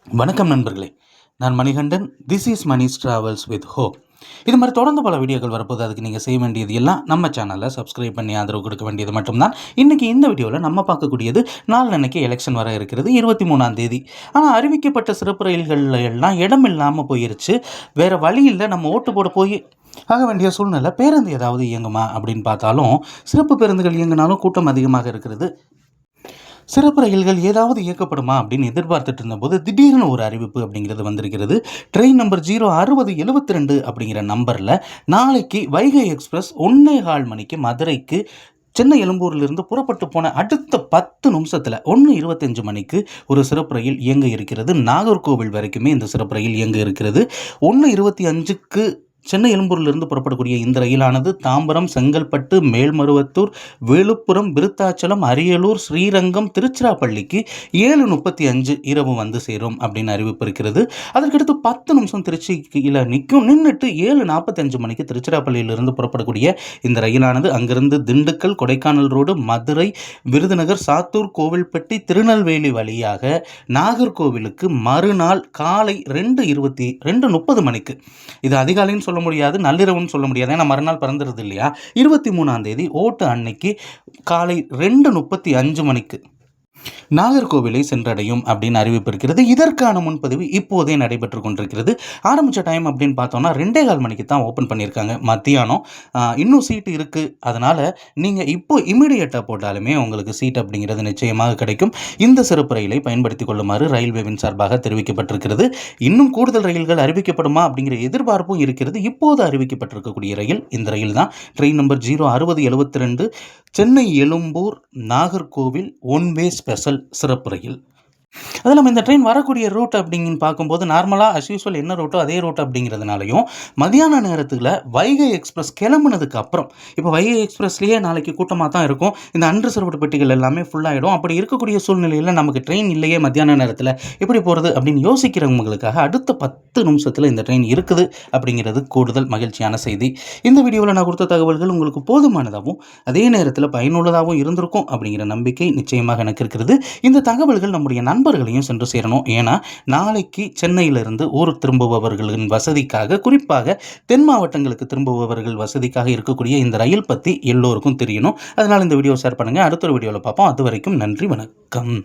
வணக்கம் நண்பர்களே, நான் Manikandan. This is Mani's travels with hope. இது மாதிரி தொடர்ந்து பல வீடியோக்கள் வரப்போது. அதுக்கு நீங்கள் செய்ய வேண்டியது எல்லாம் நம்ம சேனலில் சப்ஸ்கிரைப் பண்ணி ஆதரவு கொடுக்க வேண்டியது மட்டும்தான். இன்றைக்கி இந்த வீடியோவில் நம்ம பார்க்கக்கூடியது நாளன்னைக்கு எலெக்ஷன் வர இருக்கிறது 23ஆம் தேதி. ஆனால் அறிவிக்கப்பட்ட சிறப்பு ரயில்களில் எல்லாம் இடம் இல்லாமல் போயிருச்சு. வேறு வழி இல்லை, நம்ம ஓட்டு போட போய் ஆக வேண்டிய சூழ்நிலை. பேருந்து ஏதாவது இயங்குமா அப்படின்னு பார்த்தாலும் சிறப்பு பேருந்துகள் இயங்கினாலும் கூட்டம் அதிகமாக இருக்கிறது. சிறப்பு ரயில்கள் ஏதாவது இயக்கப்படுமா அப்படின்னு எதிர்பார்த்துட்டு இருந்தபோது திடீர்னு ஒரு அறிவிப்பு அப்படிங்கிறது வந்திருக்கிறது. ட்ரெயின் நம்பர் 06072 அப்படிங்கிற நம்பரில் நாளைக்கு வைகை எக்ஸ்பிரஸ் 1:15 மணிக்கு மதுரைக்கு சென்னை எழும்பூரிலிருந்து புறப்பட்டு போன அடுத்த 10 நிமிஷத்தில் 1:25 மணிக்கு ஒரு சிறப்பு ரயில் இயங்க இருக்கிறது. நாகர்கோவில் வரைக்குமே இந்த சிறப்பு ரயில் இயங்க இருக்கிறது. 1:25க்கு சென்னை எழும்பூரிலிருந்து புறப்படக்கூடிய இந்த ரயிலானது தாம்பரம், செங்கல்பட்டு, மேல்மருவத்தூர், விழுப்புரம், விருத்தாச்சலம், அரியலூர், ஸ்ரீரங்கம், திருச்சிராப்பள்ளிக்கு 7:35 இரவு வந்து சேரும் அப்படின்னு அறிவிப்பு இருக்கிறது. அதற்கடுத்து 10 நிமிஷம் திருச்சியில் நின்றுட்டு 7:45 மணிக்கு திருச்சிராப்பள்ளியிலிருந்து புறப்படக்கூடிய இந்த ரயிலானது அங்கிருந்து திண்டுக்கல், கொடைக்கானல் ரோடு, மதுரை, விருதுநகர், சாத்தூர், கோவில்பட்டி, திருநெல்வேலி வழியாக நாகர்கோவிலுக்கு மறுநாள் காலை 2:30 மணிக்கு, இது அதிகாலைன்னு சொல்ல முடியாது, நள்ளிரவுன்னு சொல்ல முடியாது, ஏன்னா மறுநாள் பிறந்துருது இல்லையா, 23ஆம் தேதி ஓட்டு அன்னைக்கு காலை 2:35 மணிக்கு நாகர்கோவிலை சென்றடையும் அப்படின்னு அறிவிப்பு இருக்கிறது. இதற்கான முன்பதிவு இப்போதே நடைபெற்று கொண்டிருக்கிறது. ஆரம்பித்த டைம் அப்படின்னு பார்த்தோம்னா 2:15 மணிக்கு தான் ஓப்பன் பண்ணியிருக்காங்க மத்தியானம். இன்னும் சீட்டு இருக்குது. அதனால் நீங்கள் இப்போ இமீடியட்டாக போட்டாலுமே உங்களுக்கு சீட் அப்படிங்கிறது நிச்சயமாக கிடைக்கும். இந்த சிறப்பு ரயிலை பயன்படுத்தி கொள்ளுமாறு ரயில்வேவின் சார்பாக தெரிவிக்கப்பட்டிருக்கிறது. இன்னும் கூடுதல் ரயில்கள் அறிவிக்கப்படுமா அப்படிங்கிற எதிர்பார்ப்பும் இருக்கிறது. இப்போது அறிவிக்கப்பட்டிருக்கக்கூடிய ரயில் இந்த ரயில் தான். Train number 06072 Chennai Egmore Nagercoil one way special சிறப்பு ரயில். அது நம்ம இந்த ட்ரெயின் வரக்கூடிய ரூட் அப்படிங்கன்னு பார்க்கும்போது நார்மலாக அஸ்யூஸ்வல் என்ன ரூட்டோ அதே ரூட் அப்படிங்கிறதுனாலையும் மதியான நேரத்தில் வைகை எக்ஸ்பிரஸ் கிளம்புனதுக்கு அப்புறம், இப்போ வைகை எக்ஸ்பிரஸ்லேயே நாளைக்கு கூட்டமாக தான் இருக்கும். இந்த அன்ரிசர்வ்டு பெட்டிகள் எல்லாமே ஃபுல்லாகிடும். அப்படி இருக்கக்கூடிய சூழ்நிலையில் நமக்கு ட்ரெயின் இல்லையே மத்தியான நேரத்தில் எப்படி போகிறது அப்படின்னு யோசிக்கிறவங்களுக்காக அடுத்த 10 நிமிஷத்தில் இந்த ட்ரெயின் இருக்குது அப்படிங்கிறது கூடுதல் மகிழ்ச்சியான செய்தி. இந்த வீடியோவில் நான் கொடுத்த தகவல்கள் உங்களுக்கு போதுமானதாகவும் அதே நேரத்தில் பயனுள்ளதாகவும் இருந்திருக்கும் அப்படிங்கிற நம்பிக்கை நிச்சயமாக எனக்கு இருக்கிறது. இந்த தகவல்கள் நம்முடைய நண்பர்களையும் சென்று சேரணும். ஏன்னா நாளைக்கு சென்னையிலிருந்து ஊர் திரும்புபவர்களின் வசதிக்காக, குறிப்பாக தென் மாவட்டங்களுக்கு திரும்புபவர்கள் வசதிக்காக இருக்கக்கூடிய இந்த ரயில் பற்றி எல்லோருக்கும் தெரியணும். அதனால் இந்த வீடியோ ஷேர் பண்ணுங்கள். அடுத்த ஒரு வீடியோவில் பார்ப்போம். அது வரைக்கும் நன்றி, வணக்கம்.